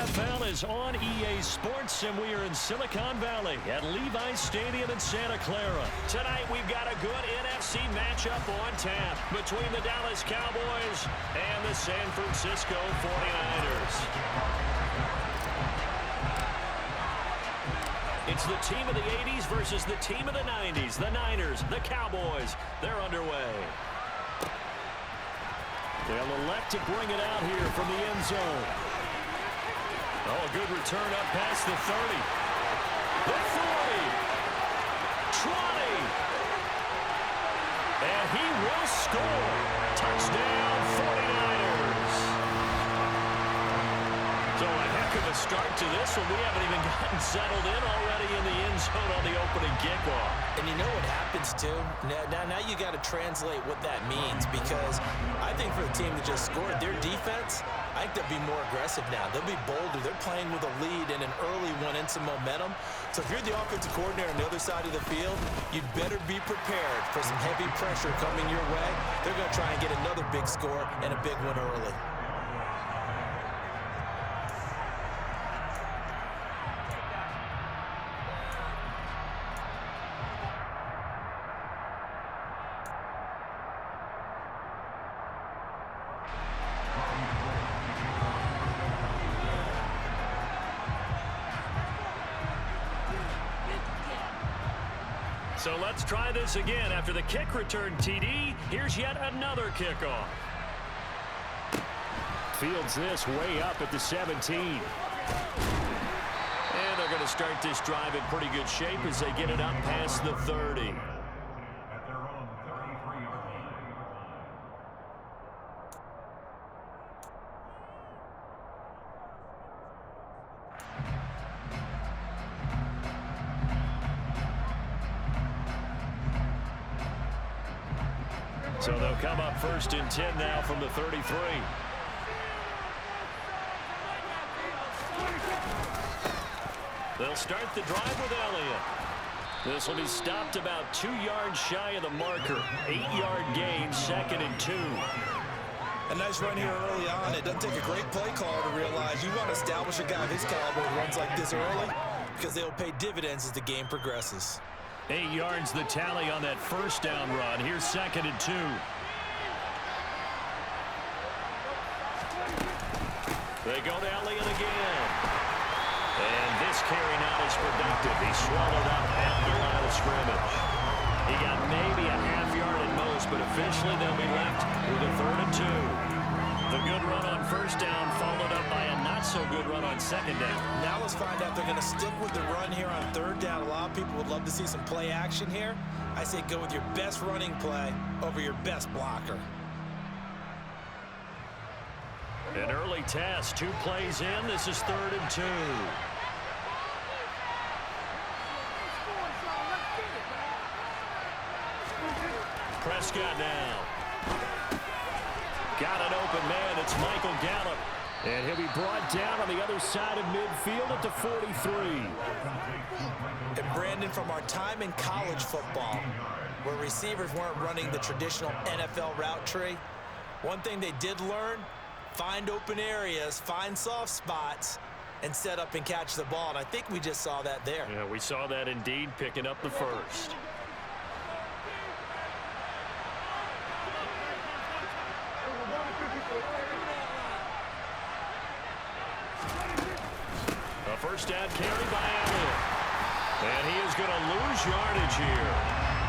NFL is on EA Sports, and we are in Silicon Valley at Levi's Stadium in Santa Clara. Tonight, we've got a good NFC matchup on tap between the Dallas Cowboys and the San Francisco 49ers. It's the team of the 80s versus the team of the 90s. The Niners, the Cowboys, they're underway. They'll elect to bring it out here from the end zone. Oh, a good return up past the 30. The 40. 20. And he will score. Touchdown, 49ers. So a heck of a start to this one. We haven't even gotten settled in already in the end zone on the opening kickoff. And you know what happens, too? Now you got to translate what that means, because I think for the team that just scored, their defense, I think they'll be more aggressive now. They'll be bolder. They're playing with a lead and an early one and some momentum. So if you're the offensive coordinator on the other side of the field, you'd better be prepared for some heavy pressure coming your way. They're going to try and get another big score and a big one early. So let's try this again. After the kick return TD, here's yet another kickoff. Fields this way up at the 17. And they're going to start this drive in pretty good shape as they get it up past the 30. So they'll come up first and 10 now from the 33. They'll start the drive with Elliott. This will be stopped about 2 yards shy of the marker. 8-yard gain, 2nd and 2. A nice run here early on. It doesn't take a great play call to realize you want to establish a guy of his caliber who runs like this early, because they'll pay dividends as the game progresses. 8 yards the tally on that first down run. Here's 2nd and 2. They go to Elliott again. And this carry not as productive. He's swallowed up at the line of scrimmage. He got maybe a half yard at most, but officially they'll be left with a 3rd and 2. The good run on first down followed up by a not-so-good run on 2nd down. Now let's find out if they're going to stick with the run here on 3rd down. A lot of people would love to see some play action here. I say go with your best running play over your best blocker. An early test, 2 plays in. This is 3rd and 2. Prescott now. Got an open man. It's Michael Gallup. And he'll be brought down on the other side of midfield at the 43. And Brandon, from our time in college football, where receivers weren't running the traditional NFL route tree, one thing they did learn, find open areas, find soft spots, and set up and catch the ball. And I think we just saw that there. Yeah, we saw that indeed, picking up the first. A first down carry by Elliott. And he is going to lose yardage here.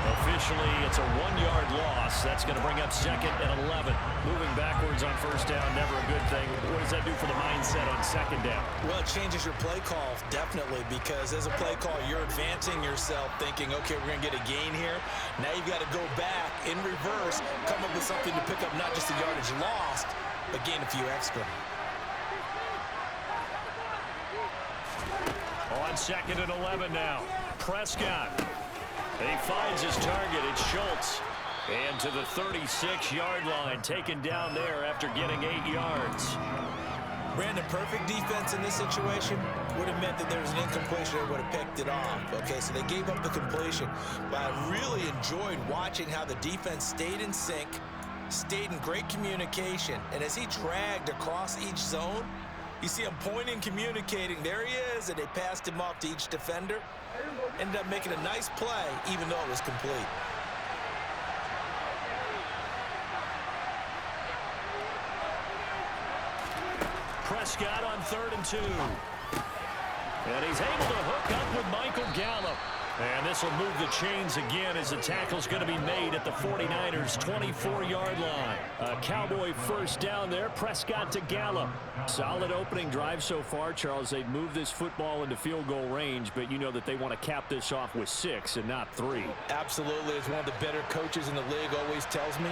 Officially, it's a 1-yard loss. That's going to bring up 2nd and 11. Moving backwards on first down, never a good thing. What does that do for the mindset on 2nd down? Well, it changes your play call, definitely, because as a play call, you're advancing yourself, thinking, okay, we're going to get a gain here. Now you've got to go back in reverse, come up with something to pick up not just the yardage lost, but gain a few extra. On 2nd and 11 now. Prescott. He finds his target. It's Schultz. And to the 36-yard line, taken down there after getting 8 yards. Brandon, perfect defense in this situation would have meant that there was an incompletion and would have picked it off. Okay, so they gave up the completion. But I really enjoyed watching how the defense stayed in sync, stayed in great communication. And as he dragged across each zone, You see him pointing, communicating. There he is, and they passed him off to each defender. Ended up making a nice play, even though it was complete. Prescott on 3rd and 2. And he's able to hook up with Michael Gallup. And this will move the chains again as the tackle's going to be made at the 49ers' 24-yard line. A Cowboy first down there. Prescott to Gallup. Solid opening drive so far, Charles. They've moved this football into field goal range, but you know that they want to cap this off with 6 and not 3. Absolutely. As one of the better coaches in the league always tells me,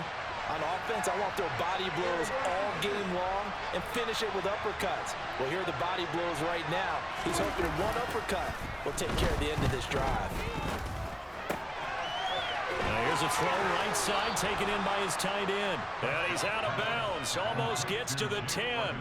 on offense, I want their body blows all game long and finish it with uppercuts. Well, here are the body blows right now. He's hoping one uppercut will take care of the end of this drive. Now here's a throw right side, taken in by his tight end. And he's out of bounds. Almost gets to the 10.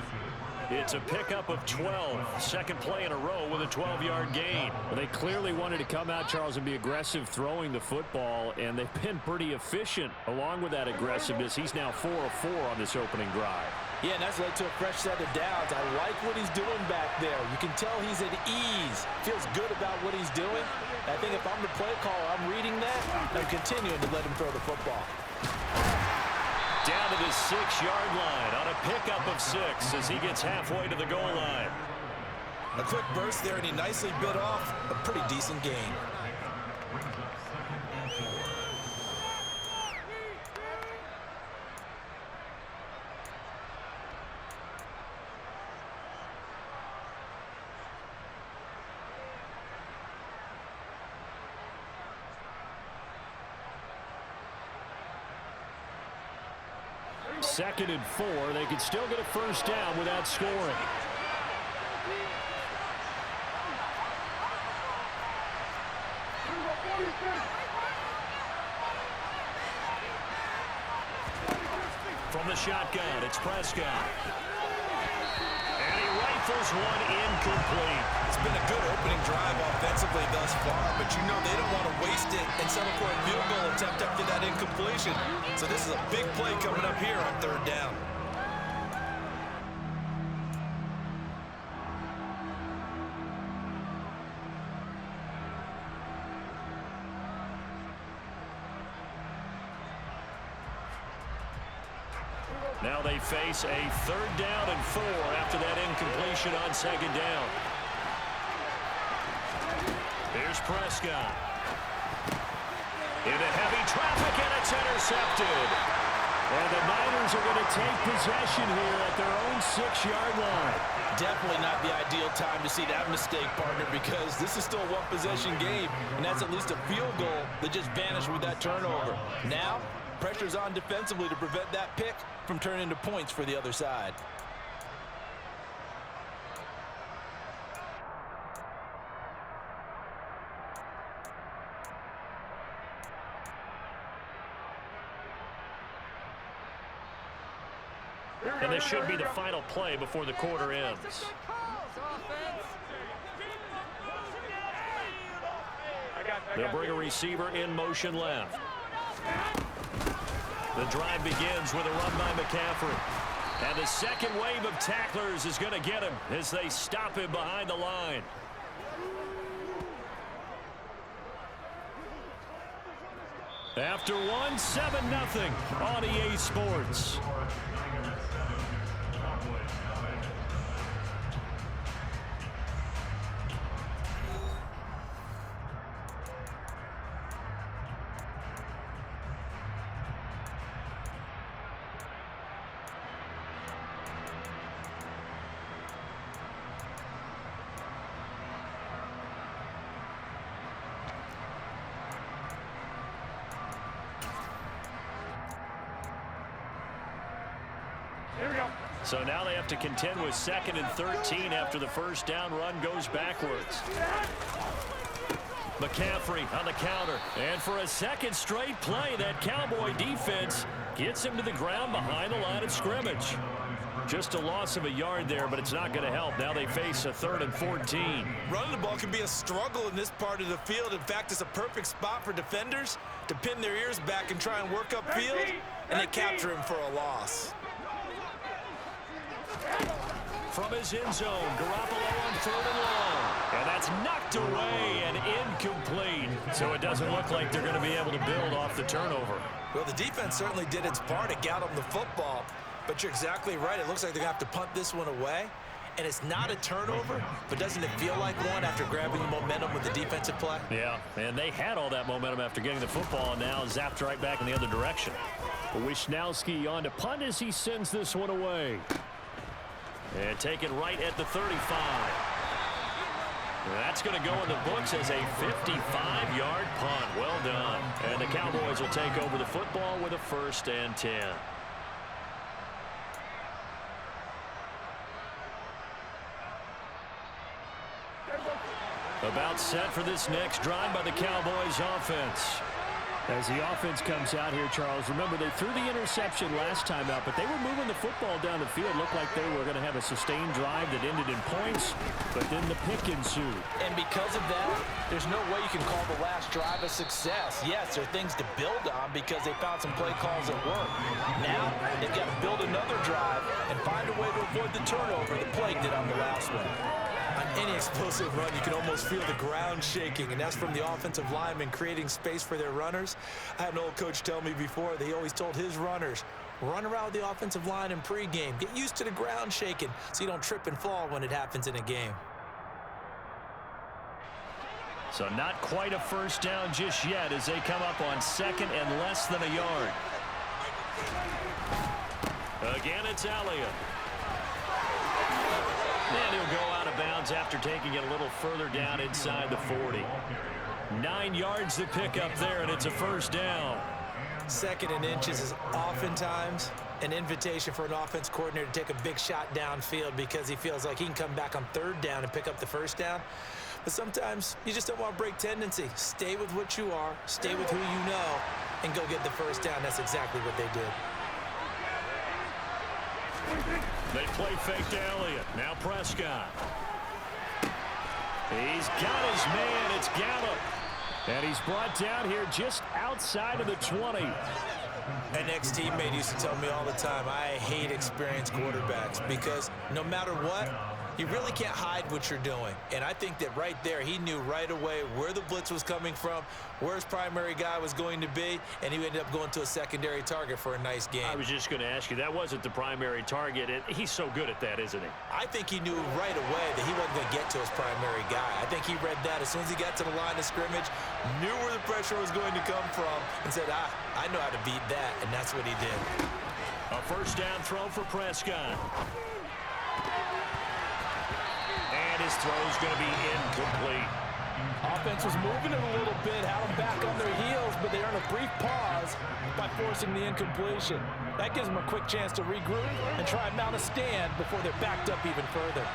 It's a pickup of 12. Second play in a row with a 12-yard gain. Well, they clearly wanted to come out, Charles, and be aggressive throwing the football, and they've been pretty efficient along with that aggressiveness. He's now 4 of 4 on this opening drive. Yeah, and that's led to a fresh set of downs. I like what he's doing back there. You can tell he's at ease. Feels good about what he's doing. I think if I'm the play caller, I'm reading that. I'm continuing to let him throw the football. Down to the 6-yard line on a pickup of 6 as he gets halfway to the goal line. A quick burst there, and he nicely bit off a pretty decent gain. Second and 4. They could still get a first down without scoring. From the shotgun, it's Prescott. And he rifles one incomplete. It's been a good opening drive offensively thus far, but you know they don't want to waste it and settle for a field goal attempt after that incompletion. So this is a big play coming up here on 3rd down. Now they face a 3rd down and 4 after that incompletion on 2nd down. Here's Prescott. Into heavy traffic, and it's intercepted. And the Niners are going to take possession here at their own 6-yard line. Definitely not the ideal time to see that mistake, partner, because this is still a one-possession game, and that's at least a field goal that just vanished with that turnover. Now, pressure's on defensively to prevent that pick from turning into points for the other side. And this should be the final play before the quarter ends. They'll bring a receiver in motion left. The drive begins with a run by McCaffrey. And the second wave of tacklers is going to get him as they stop him behind the line. After one, 7-0 on EA Sports. So now they have to contend with 2nd and 13 after the first down run goes backwards. McCaffrey on the counter. And for a second straight play, that Cowboy defense gets him to the ground behind the line of scrimmage. Just a loss of a yard there, but it's not going to help. Now they face a 3rd and 14. Running the ball can be a struggle in this part of the field. In fact, it's a perfect spot for defenders to pin their ears back and try and work upfield, and they capture him for a loss. From his end zone, Garoppolo on 3rd and long. And that's knocked away and incomplete. So it doesn't look like they're going to be able to build off the turnover. Well, the defense certainly did its part to get them the football. But you're exactly right. It looks like they're going to have to punt this one away. And it's not a turnover, but doesn't it feel like one after grabbing the momentum with the defensive play? Yeah, and they had all that momentum after getting the football, and now zapped right back in the other direction. Wishnowski on to punt as he sends this one away. And taken right at the 35. That's going to go in the books as a 55-yard punt. Well done. And the Cowboys will take over the football with a 1st and 10. About set for this next drive by the Cowboys offense. As the offense comes out here, Charles, remember they threw the interception last time out, but they were moving the football down the field. Looked like they were going to have a sustained drive that ended in points, but then the pick ensued. And because of that, there's no way you can call the last drive a success. Yes, there are things to build on because they found some play calls that work. Now, they've got to build another drive and find a way to avoid the turnover that plagued it on the last one. On any explosive run, you can almost feel the ground shaking, and that's from the offensive linemen creating space for their runners. I had an old coach tell me before, they always told his runners, run around the offensive line in pregame. Get used to the ground shaking so you don't trip and fall when it happens in a game. So not quite a 1st down just yet as they come up on 2nd and less than a yard. Again, it's Elliott. And he'll go out of bounds after taking it a little further down inside the 40. 9 yards to pick up there, and it's a 1st down. 2nd and inches is oftentimes an invitation for an offense coordinator to take a big shot downfield because he feels like he can come back on 3rd down and pick up the 1st down. But sometimes you just don't want to break tendency. Stay with what you are, stay with who you know, and go get the 1st down. That's exactly what they did. They play fake to Elliott. Now Prescott. He's got his man. It's Gallup. And he's brought down here just outside of the 20. An ex-teammate used to tell me all the time, I hate experienced quarterbacks because no matter what, you really can't hide what you're doing. And I think that right there, he knew right away where the blitz was coming from, where his primary guy was going to be, and he ended up going to a secondary target for a nice game. I was just going to ask you, that wasn't the primary target, and he's so good at that, isn't he? I think he knew right away that he wasn't going to get to his primary guy. I think he read that as soon as he got to the line of scrimmage, knew where the pressure was going to come from, and said, I know how to beat that, and that's what he did. A 1st down throw for Prescott. And his throw's going to be incomplete. Offense was moving it a little bit, had them back on their heels, but they earned a brief pause by forcing the incompletion. That gives them a quick chance to regroup and try and mount a stand before they're backed up even further.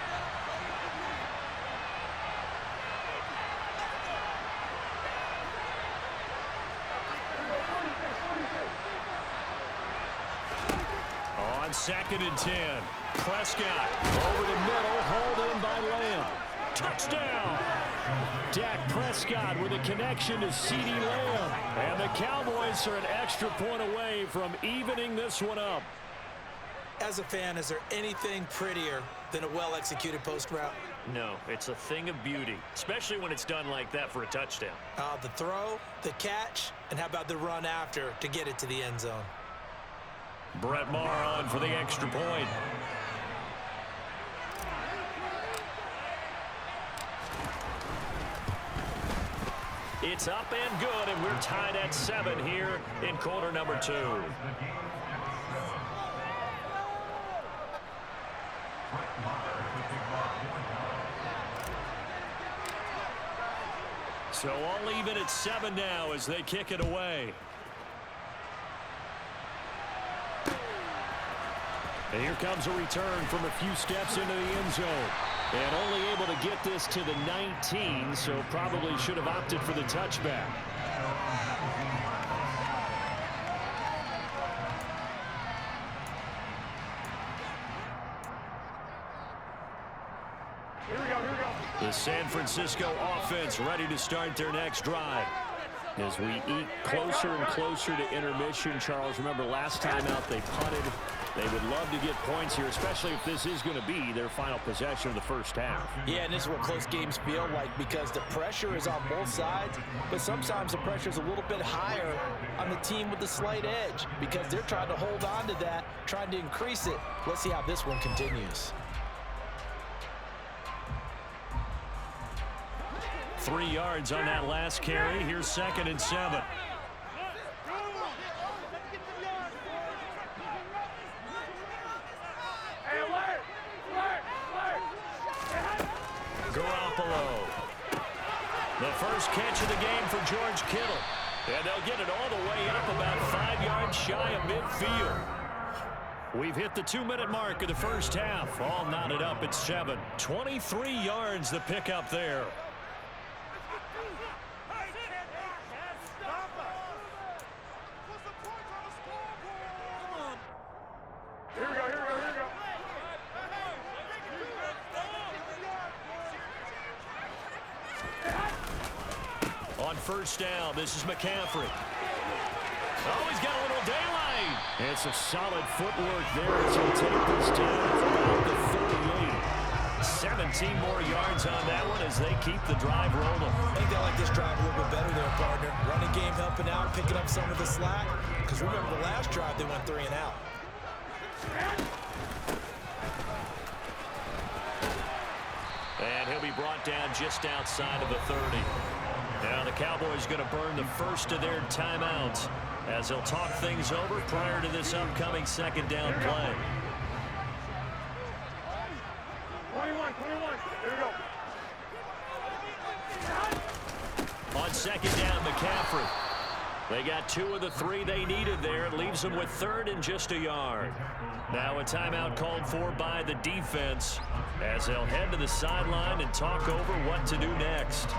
On 2nd and 10, Prescott over the middle, hauled in by Lamb. Touchdown! Dak Prescott with a connection to CeeDee Lamb. And the Cowboys are an extra point away from evening this one up. As a fan, is there anything prettier than a well-executed post route? No, it's a thing of beauty, especially when it's done like that for a touchdown. The throw, the catch, and how about the run after to get it to the end zone? Brett Maher on for the extra point. It's up and good, and we're tied at 7 here in quarter number 2. So all even at 7 now as they kick it away. And here comes a return from a few steps into the end zone. And only able to get this to the 19, so probably should have opted for the touchback. The San Francisco offense ready to start their next drive. As we eat closer and closer to intermission, Charles, remember last time out they punted They would love to get points here, especially if this is going to be their final possession of the first half. Yeah, and this is what close games feel like because the pressure is on both sides, but sometimes the pressure is a little bit higher on the team with the slight edge because they're trying to hold on to that, trying to increase it. Let's see how this one continues. 3 yards on that last carry. Here's 2nd and 7. Garoppolo. The first catch of the game for George Kittle. And they'll get it all the way up about 5 yards shy of midfield. We've hit the 2-minute mark of the first half. All knotted up at 7. 23 yards the pickup there. On first down, this is McCaffrey. Oh, he's got a little daylight. And some solid footwork there as he'll take this down for about the 38. 17 more yards on that one as they keep the drive rolling. I think they like this drive a little bit better there, partner. Running game helping out, picking up some of the slack. Because remember the last drive, they went 3 and out. And he'll be brought down just outside of the 30. Now the Cowboys going to burn the first of their timeouts as they'll talk things over prior to this upcoming 2nd down play. 21. Here we go. On 2nd down, McCaffrey. They got 2 of the 3 they needed there. It leaves them with 3rd and just a yard. Now a timeout called for by the defense as they'll head to the sideline and talk over what to do next.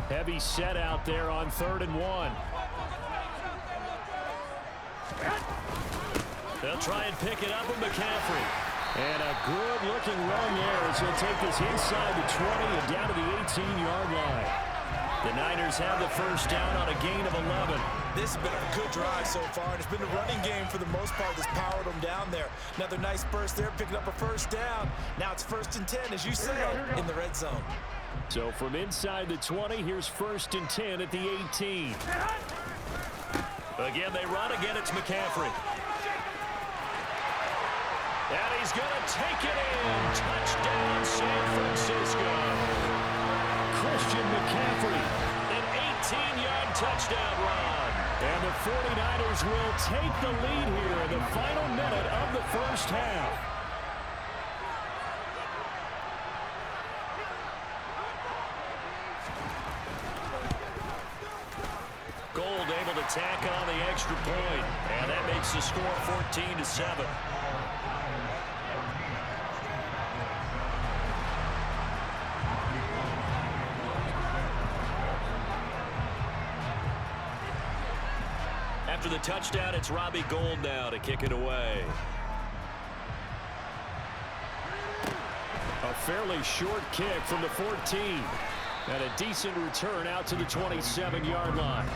Heavy set out there on 3rd and 1. They'll try and pick it up with McCaffrey. And a good-looking run there as he'll take this inside the 20 and down to the 18-yard line. The Niners have the first down on a gain of 11. This has been a good drive so far, and it's been a running game for the most part that's powered them down there. Another nice burst there, picking up a first down. Now it's 1st and 10, as you said, in the red zone. So from inside the 20, here's 1st and 10 at the 18. Again, they run. Again, it's McCaffrey. And he's going to take it in. Touchdown, San Francisco. Christian McCaffrey, an 18-yard touchdown run. And the 49ers will take the lead here in the final minute of the first half. Gold able to tack on the extra point, and that makes the score 14-7. After the touchdown, it's Robbie Gould now to kick it away. A fairly short kick from the 14, and a decent return out to the 27-yard line.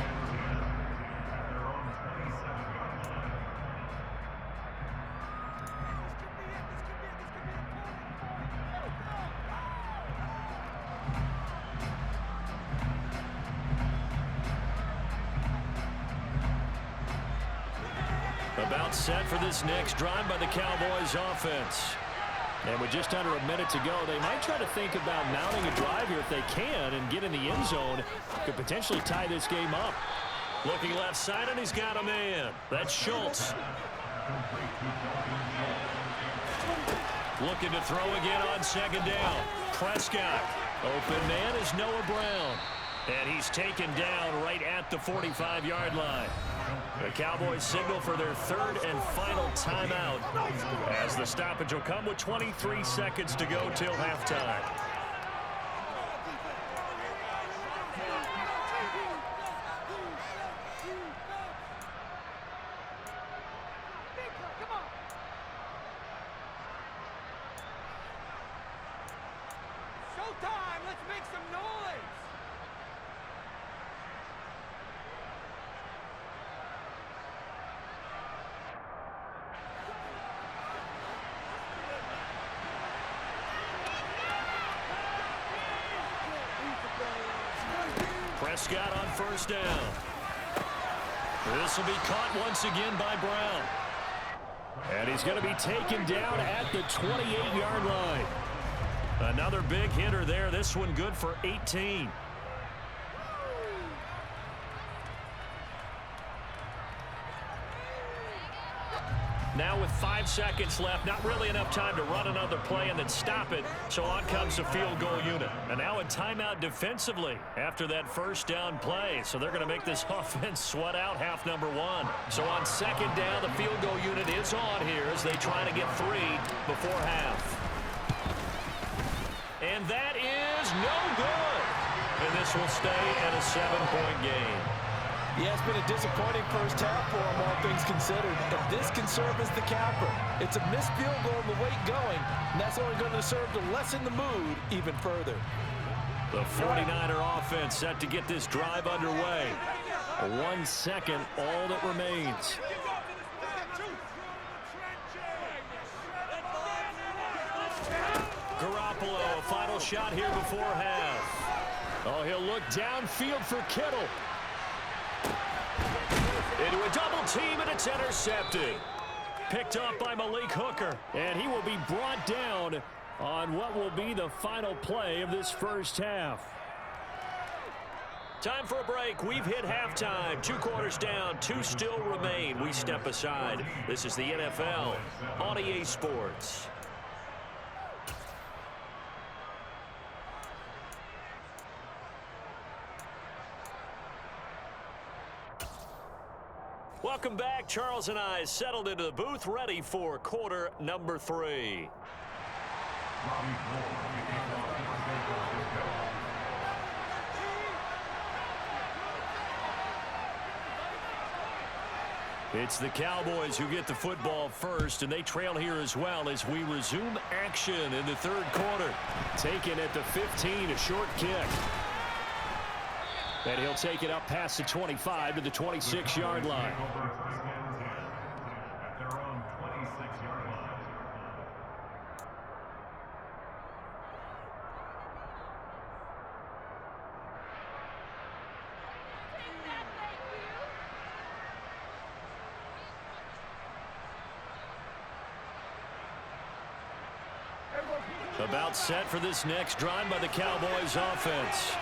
About set for this next drive by the Cowboys offense. And with just under a minute to go, they might try to think about mounting a drive here if they can and get in the end zone. Could potentially tie this game up. Looking left side, and he's got a man. That's Schultz. Looking to throw again on 2nd down. Prescott. Open man is Noah Brown. And he's taken down right at the 45-yard line. The Cowboys signal for their 3rd and final timeout as the stoppage will come with 23 seconds to go till halftime. Showtime! Let's make some noise! Prescott on first down. This will be caught once again by Brown. And he's going to be taken down at the 28-yard line. Another big hitter there. This one good for 18. Now with 5 seconds left, not really enough time to run another play and then stop it. So on comes the field goal unit. And now a timeout defensively after that first down play. So they're going to make this offense sweat out half number one. So on second down, the field goal unit is on here as they try to get 3 before half. And that is no good. And this will stay at a 7-point game. Yeah, it's been a disappointing first half for him, all things considered. But this can serve as the capper. It's a missed field goal and the weight going, and that's only going to serve to lessen the mood even further. The 49er offense set to get this drive underway. 1 second, all that remains. Garoppolo, final shot here before half. Oh, he'll look downfield for Kittle. Into a double team, and it's intercepted. Picked up by Malik Hooker, and he will be brought down on what will be the final play of this first half. Time for a break. We've hit halftime. 2 quarters down, 2 still remain. We step aside. This is the NFL on EA Sports. Welcome back. Charles and I settled into the booth, ready for quarter number 3. It's the Cowboys who get the football first, and they trail here as well as we resume action in the third quarter. Taken at the 15, a short kick. And he'll take it up past the 25 to the 26-yard line. About set for this next drive by the Cowboys offense.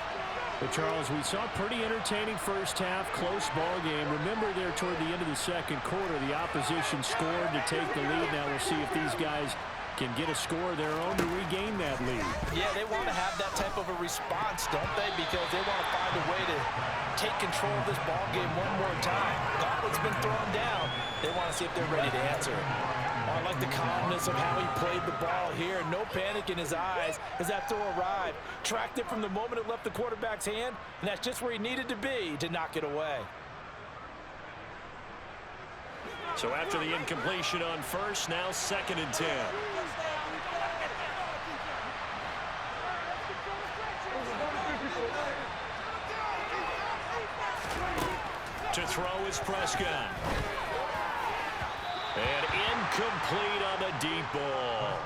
But Charles, we saw a pretty entertaining first half, close ball game. Remember there toward the end of the second quarter, the opposition scored to take the lead. Now we'll see if these guys can get a score of their own to regain that lead. Yeah, they want to have that type of a response, don't they? Because they want to find a way to take control of this ball game one more time. Gauntlet's been thrown down. They want to see if they're ready to answer it. I like the calmness of how he played the ball here. No panic in his eyes as that throw arrived. Tracked it from the moment it left the quarterback's hand, and that's just where he needed to be to knock it away. So after the incompletion on first, now 2nd and 10. To throw is Prescott. And incomplete on the deep ball.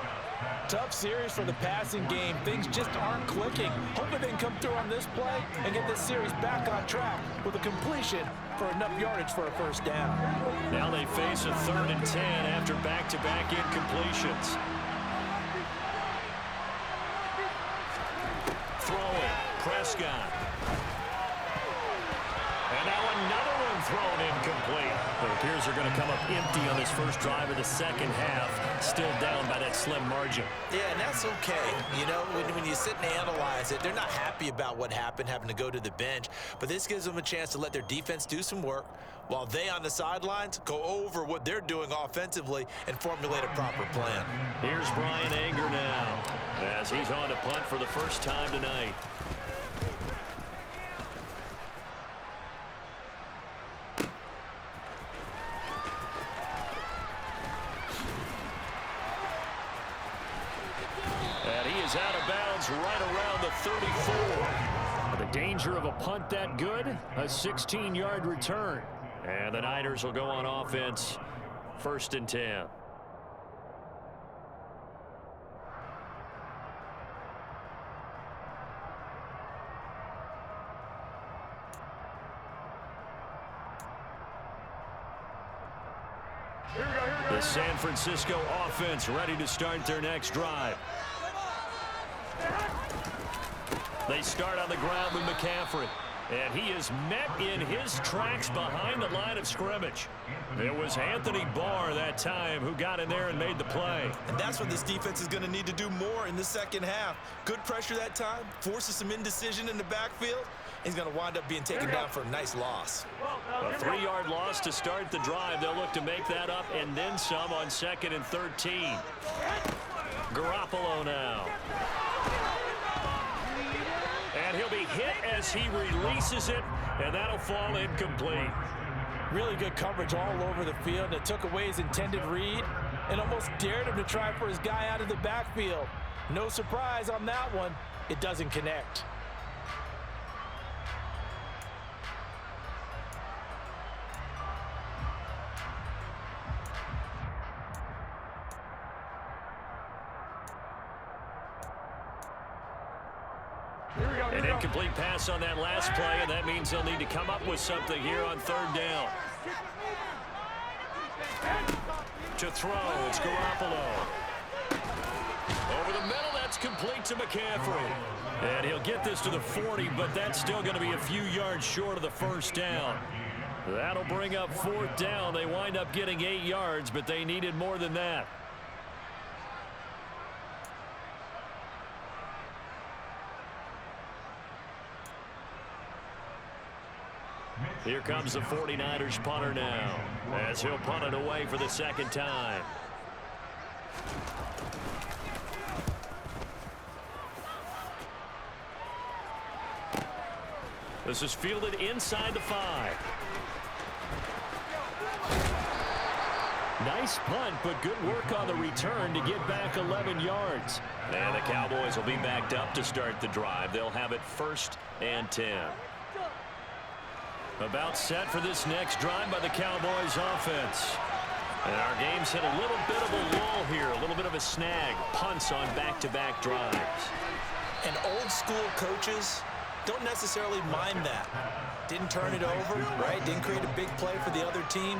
Tough series for the passing game. Things just aren't clicking. Hoping they can come through on this play and get this series back on track with a completion for enough yardage for a first down. Now they face a 3rd and 10 after back-to-back incompletions. Throwing, Prescott. And now another one thrown incomplete. It appears they're going to come up empty on this first drive of the second half. Still down by that slim margin. Yeah, and that's okay. You know, when you sit and analyze it, they're not happy about what happened, having to go to the bench. But this gives them a chance to let their defense do some work while they on the sidelines go over what they're doing offensively and formulate a proper plan. Here's Brian Anger now as he's on to punt for the first time tonight. Out of bounds right around the 34. The danger of a punt that good, a 16-yard return. And the Niners will go on offense, 1st and 10. The San Francisco offense ready to start their next drive. They start on the ground with McCaffrey. And he is met in his tracks behind the line of scrimmage. It was Anthony Barr that time who got in there and made the play. And that's what this defense is going to need to do more in the second half. Good pressure that time, forces some indecision in the backfield. He's going to wind up being taken down for a nice loss. A 3-yard loss to start the drive. They'll look to make that up and then some on 2nd and 13. Garoppolo now. And he'll be hit as he releases it, and that'll fall incomplete. Really good coverage all over the field. It took away his intended read and almost dared him to try for his guy out of the backfield. No surprise on that one. It doesn't connect. An incomplete pass on that last play, and that means they'll need to come up with something here on 3rd down. To throw, it's Garoppolo. Over the middle, that's complete to McCaffrey. And he'll get this to the 40, but that's still going to be a few yards short of the 1st down. That'll bring up 4th down. They wind up getting 8 yards, but they needed more than that. Here comes the 49ers punter now, as he'll punt it away for the 2nd time. This is fielded inside the 5. Nice punt, but good work on the return to get back 11 yards. And the Cowboys will be backed up to start the drive. They'll have it 1st and 10. About set for this next drive by the Cowboys offense. And our game's hit a little bit of a lull here, a little bit of a snag. Punts on back-to-back drives. And old school coaches don't necessarily mind that. Didn't turn it over, right? Didn't create a big play for the other team.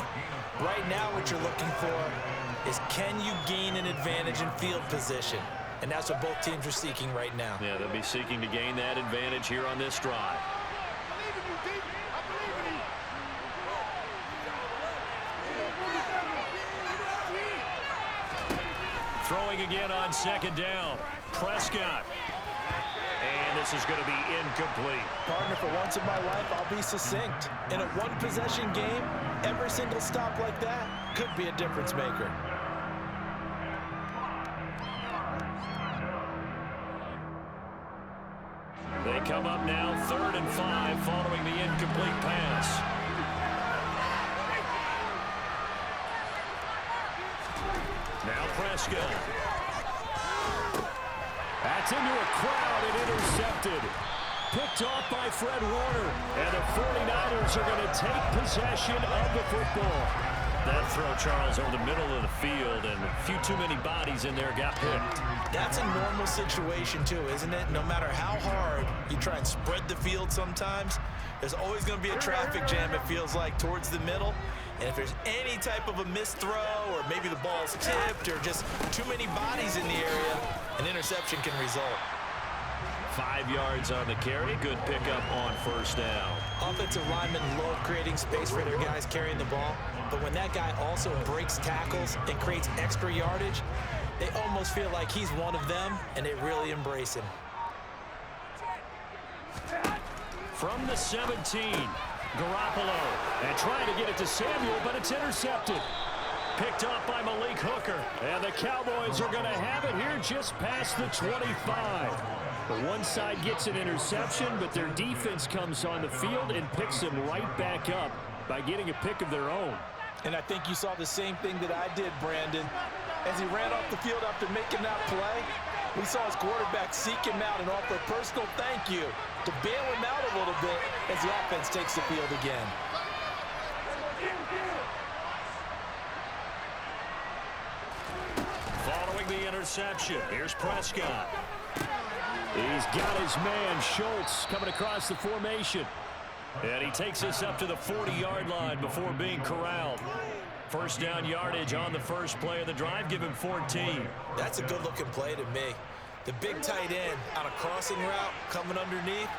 Right now what you're looking for is, can you gain an advantage in field position? And that's what both teams are seeking right now. Yeah, they'll be seeking to gain that advantage here on this drive. Throwing again on 2nd down. Prescott. And this is going to be incomplete. Partner, for once in my life, I'll be succinct. In a one-possession game, every single stop like that could be a difference maker. They come up now 3rd and 5 following the incomplete pass. Now Prescott. That's into a crowd and intercepted. Picked off by Fred Warner. And the 49ers are going to take possession of the football. That throw, Charles, over the middle of the field, and a few too many bodies in there got picked. That's a normal situation, too, isn't it? No matter how hard you try and spread the field sometimes, there's always going to be a traffic jam, it feels like, towards the middle. And if there's any type of a missed throw, or maybe the ball's tipped, or just too many bodies in the area, an interception can result. 5 yards on the carry. Good pickup on 1st down. Offensive linemen love creating space for their guys carrying the ball. But when that guy also breaks tackles and creates extra yardage, they almost feel like he's one of them, and they really embrace him. From the 17, Garoppolo. And trying to get it to Samuel, but it's intercepted. Picked off by Malik Hooker. And the Cowboys are going to have it here just past the 25. The one side gets an interception, but their defense comes on the field and picks them right back up by getting a pick of their own. And I think you saw the same thing that I did, Brandon. As he ran off the field after making that play, we saw his quarterback seek him out and offer a personal thank you to bail him out a little bit as the offense takes the field again. Following the interception, here's Prescott. He's got his man, Schultz, coming across the formation. And he takes us up to the 40-yard line before being corralled. First down yardage on the first play of the drive. Give him 14. That's a good-looking play to me. The big tight end on a crossing route coming underneath.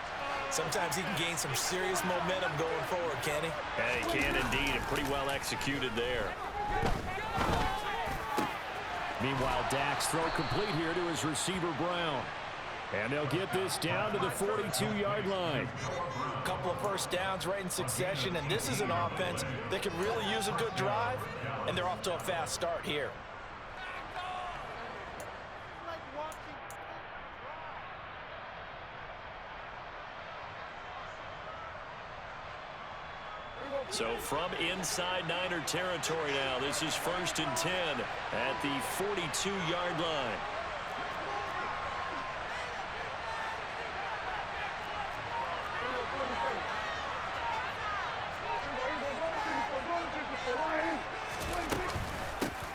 Sometimes he can gain some serious momentum going forward, can he? Yeah, he can indeed, and pretty well executed there. Meanwhile, Dak's throw complete here to his receiver, Brown. And they'll get this down to the 42-yard line. A couple of first downs right in succession, and this is an offense that can really use a good drive, and they're off to a fast start here. So from inside Niner territory now, this is 1st and 10 at the 42-yard line.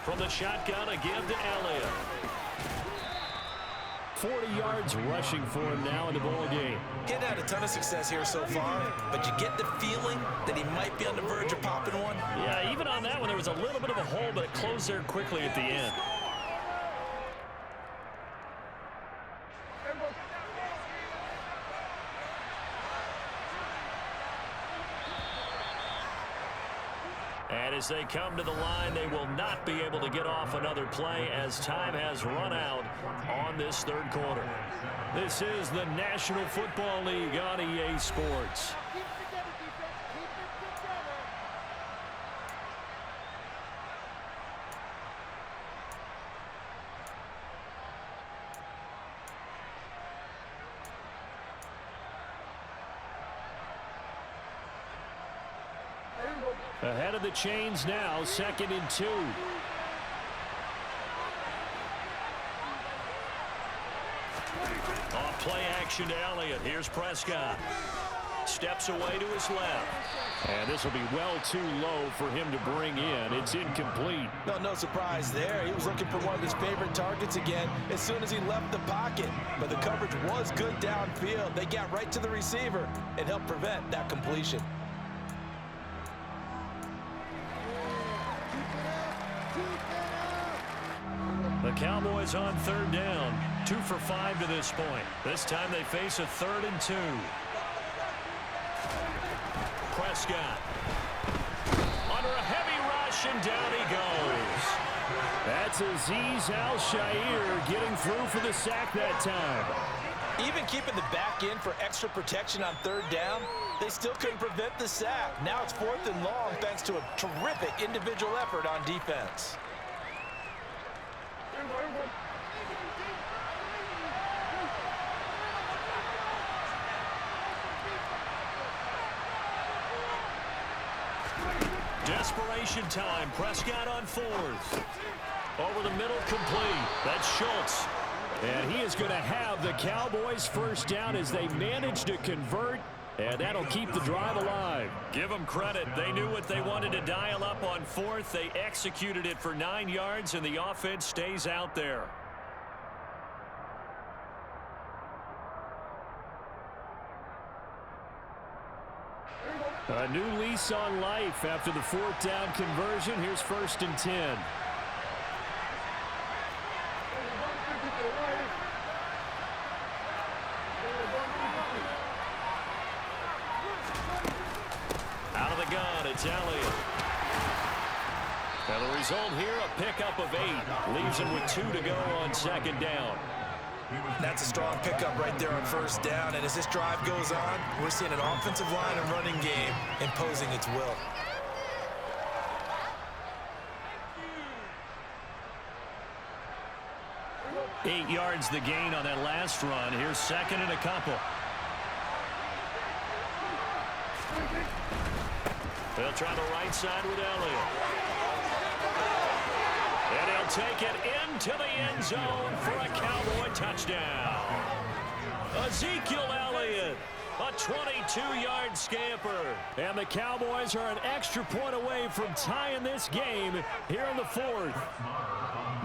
From the shotgun again to Elliott. 40 yards rushing for him now in the ball game. Getting had a ton of success here so far, but you get the feeling that he might be on the verge of popping one. Yeah, even on that one, there was a little bit of a hole, but it closed there quickly at the end. And as they come to the line, they will not be able to get off another play as time has run out on this third quarter. This is the National Football League on EA Sports. Ahead of the chains now, 2nd and 2. Off play action to Elliott. Here's Prescott. Steps away to his left. And this will be well too low for him to bring in. It's incomplete. No surprise there. He was looking for one of his favorite targets again as soon as he left the pocket. But the coverage was good downfield. They got right to the receiver and helped prevent that completion. The Cowboys on 3rd down. 2 for 5 to this point. This time they face a 3rd and 2. Prescott. Under a heavy rush, and down he goes. That's Azeez Al-Shaair getting through for the sack that time. Even keeping the back in for extra protection on 3rd down, they still couldn't prevent the sack. Now it's 4th and long thanks to a terrific individual effort on defense. Desperation time. Prescott on 4th. Over the middle, complete. That's Schultz. And he is going to have the Cowboys first down as they manage to convert, and that'll keep the drive alive. Give them credit. They knew what they wanted to dial up on 4th. They executed it for 9 yards, and the offense stays out there. A new lease on life after the 4th down conversion. Here's 1st and 10. Out of the gun, it's Elliott. Now the result here, a pickup of 8. Leaves him with 2 to go on 2nd down. That's a strong pickup right there on 1st down, and as this drive goes on, we're seeing an offensive line and running game imposing its will. Eight yards the gain on that last run. Here's 2nd and a couple. They'll try the right side with Elliott. And he'll take it into the end zone for a Cowboy touchdown. Ezekiel Elliott, a 22-yard scamper. And the Cowboys are an extra point away from tying this game here in the 4th.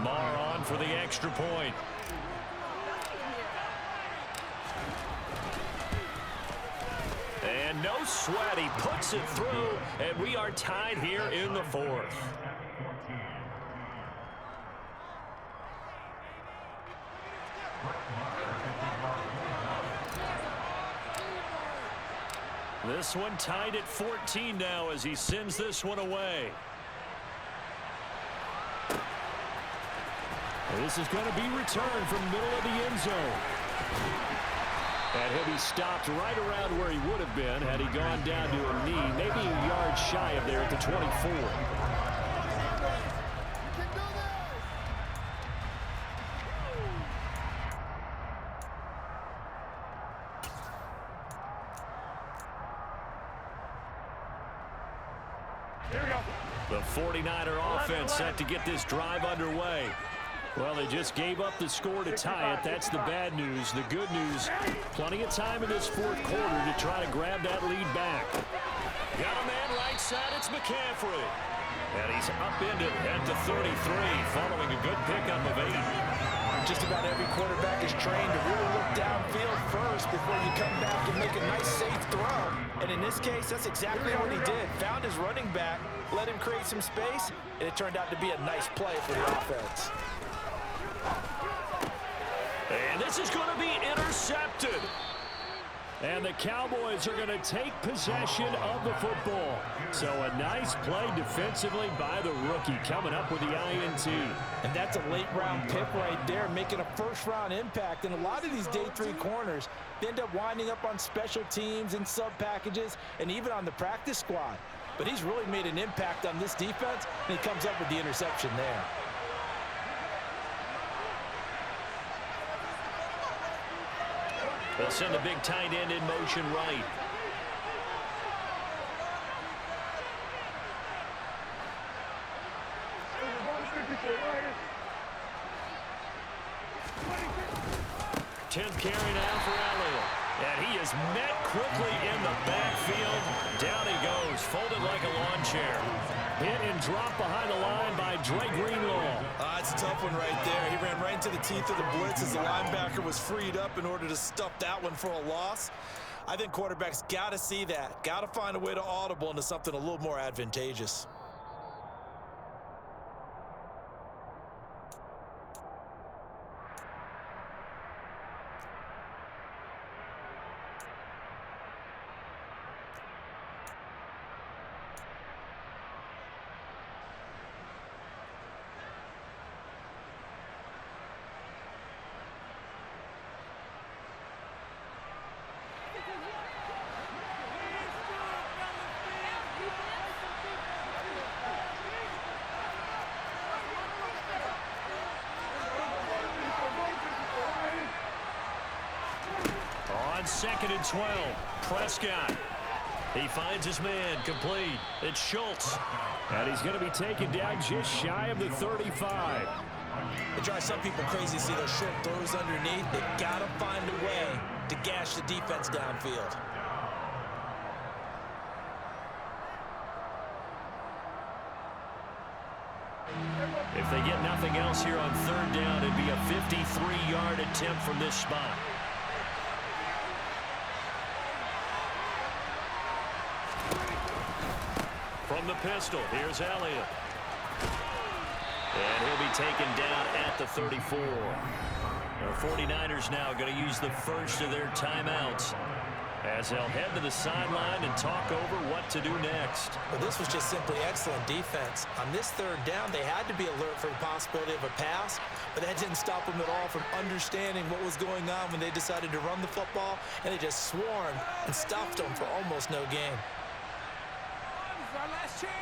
Marr on for the extra point. And no sweat, he puts it through, and we are tied here in the 4th. This one tied at 14 now as he sends this one away. This is going to be returned from middle of the end zone. And he'll be stopped right around where he would have been had he gone down to a knee, maybe a yard shy of there at the 24. The 49er offense set to get this drive underway. Well, they just gave up the score to tie it. That's the bad news. The good news, plenty of time in this fourth quarter to try to grab that lead back. Got a man right side. It's McCaffrey. And he's upended at the 33 following a good pickup of 8. Just about every quarterback is trained to really look downfield first before you come back and make a nice, safe throw. And in this case, that's exactly what he did. Found his running back, let him create some space, and it turned out to be a nice play for the offense. And this is going to be intercepted. And the Cowboys are going to take possession of the football. So a nice play defensively by the rookie coming up with the INT. And that's a late-round pick right there, making a first-round impact. And a lot of these day 3 corners, they end up winding up on special teams and sub-packages and even on the practice squad. But he's really made an impact on this defense, and he comes up with the interception there. They'll send the big tight end in motion right. Tenth carry now for Elliott. And he is met quickly in the backfield. Down he goes, folded like a lawn chair. Hit and drop behind the line by Dre Greenlaw. That's a tough one right there. He ran right into the teeth of the blitz as the linebacker was freed up in order to stuff that one for a loss. I think quarterbacks got to see that. Got to find a way to audible into something a little more advantageous. Second and 12. Prescott. He finds his man complete. It's Schultz. And he's going to be taken down just shy of the 35. It drives some people crazy to see those short throws underneath. They got to find a way to gash the defense downfield. If they get nothing else here on third down, it'd be a 53-yard attempt from this spot. From the pistol, here's Elliott. And he'll be taken down at the 34. The 49ers now going to use the first of their timeouts as they'll head to the sideline and talk over what to do next. Well, this was just simply excellent defense. On this third down, they had to be alert for the possibility of a pass, but that didn't stop them at all from understanding what was going on when they decided to run the football, and they just swarmed and stopped them for almost no gain. Our last chance.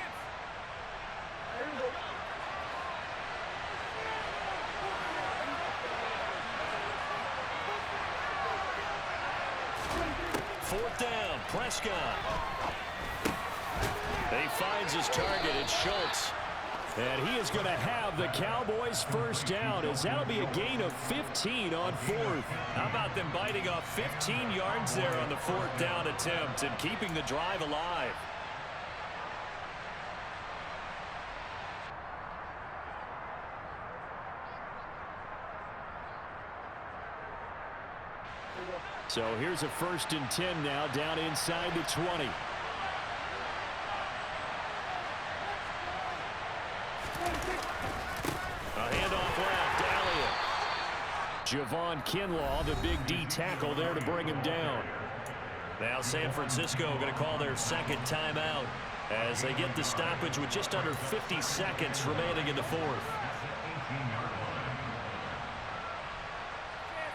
Fourth down, Prescott. He finds his target. It's Schultz. And he is going to have the Cowboys first down as that'll be a gain of 15 on fourth. How about them biting off 15 yards there on the fourth down attempt and keeping the drive alive? So here's a 1st and 10 now down inside the 20. A handoff left, Elliott. Javon Kinlaw, the big D tackle there to bring him down. Now San Francisco going to call their second timeout as they get the stoppage with just under 50 seconds remaining in the fourth.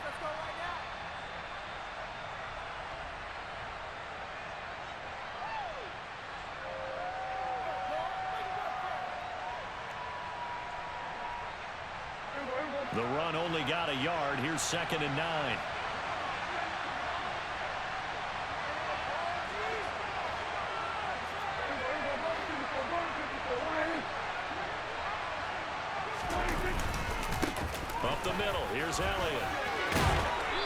Let's go right now. The run only got a yard. Here's 2nd and 9. Up the middle, here's Elliott.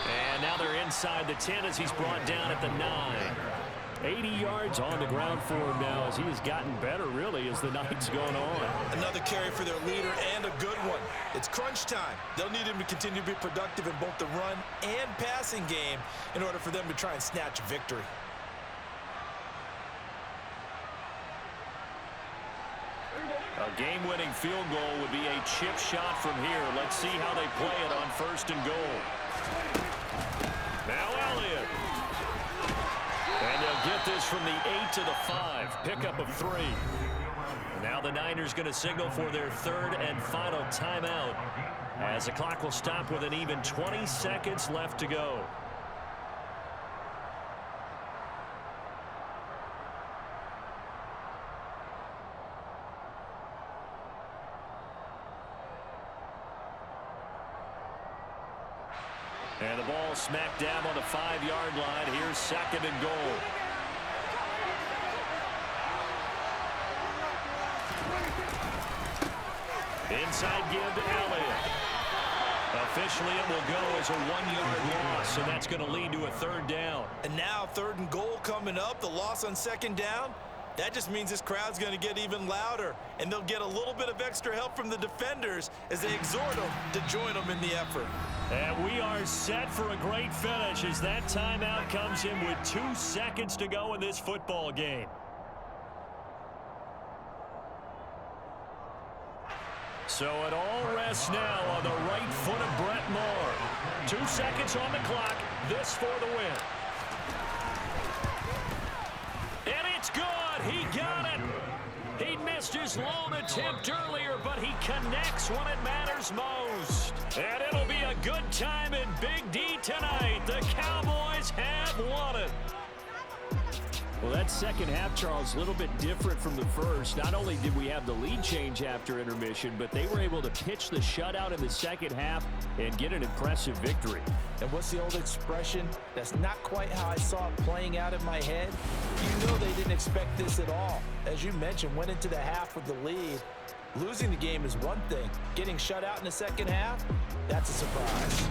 And now they're inside the 10 as he's brought down at the 9. 80 yards on the ground for him now as he has gotten better, really, as the night's going on. Another carry for their leader and a good one. It's crunch time. They'll need him to continue to be productive in both the run and passing game in order for them to try and snatch a victory. A game-winning field goal would be a chip shot from here. Let's see how they play it on 1st and goal. Now Elliott. And they'll get this from the 8 to the 5. Pickup of 3. Now the Niners going to signal for their 3rd and final timeout as the clock will stop with an even 20 seconds left to go. And the ball smack dab on the 5-yard line. Here's 2nd and goal. Inside give to Elliott. Officially, it will go as a 1-yard loss, and that's going to lead to a 3rd down. And now 3rd and goal coming up. The loss on 2nd down. That just means this crowd's going to get even louder, and they'll get a little bit of extra help from the defenders as they exhort them to join them in the effort. And we are set for a great finish as that timeout comes in with 2 seconds to go in this football game. So it all rests now on the right foot of Brett Moore. 2 seconds on the clock. This for the win. And it's good. He got it. He missed his lone attempt earlier, but he connects when it matters most. And it'll be a good time in Big D tonight. The Cowboys have won it. Well, that second half, Charles, a little bit different from the first. Not only did we have the lead change after intermission, but they were able to pitch the shutout in the second half and get an impressive victory. And what's the old expression? That's not quite how I saw it playing out in my head. You know they didn't expect this at all. As you mentioned, went into the half with the lead. Losing the game is one thing. Getting shut out in the second half, that's a surprise.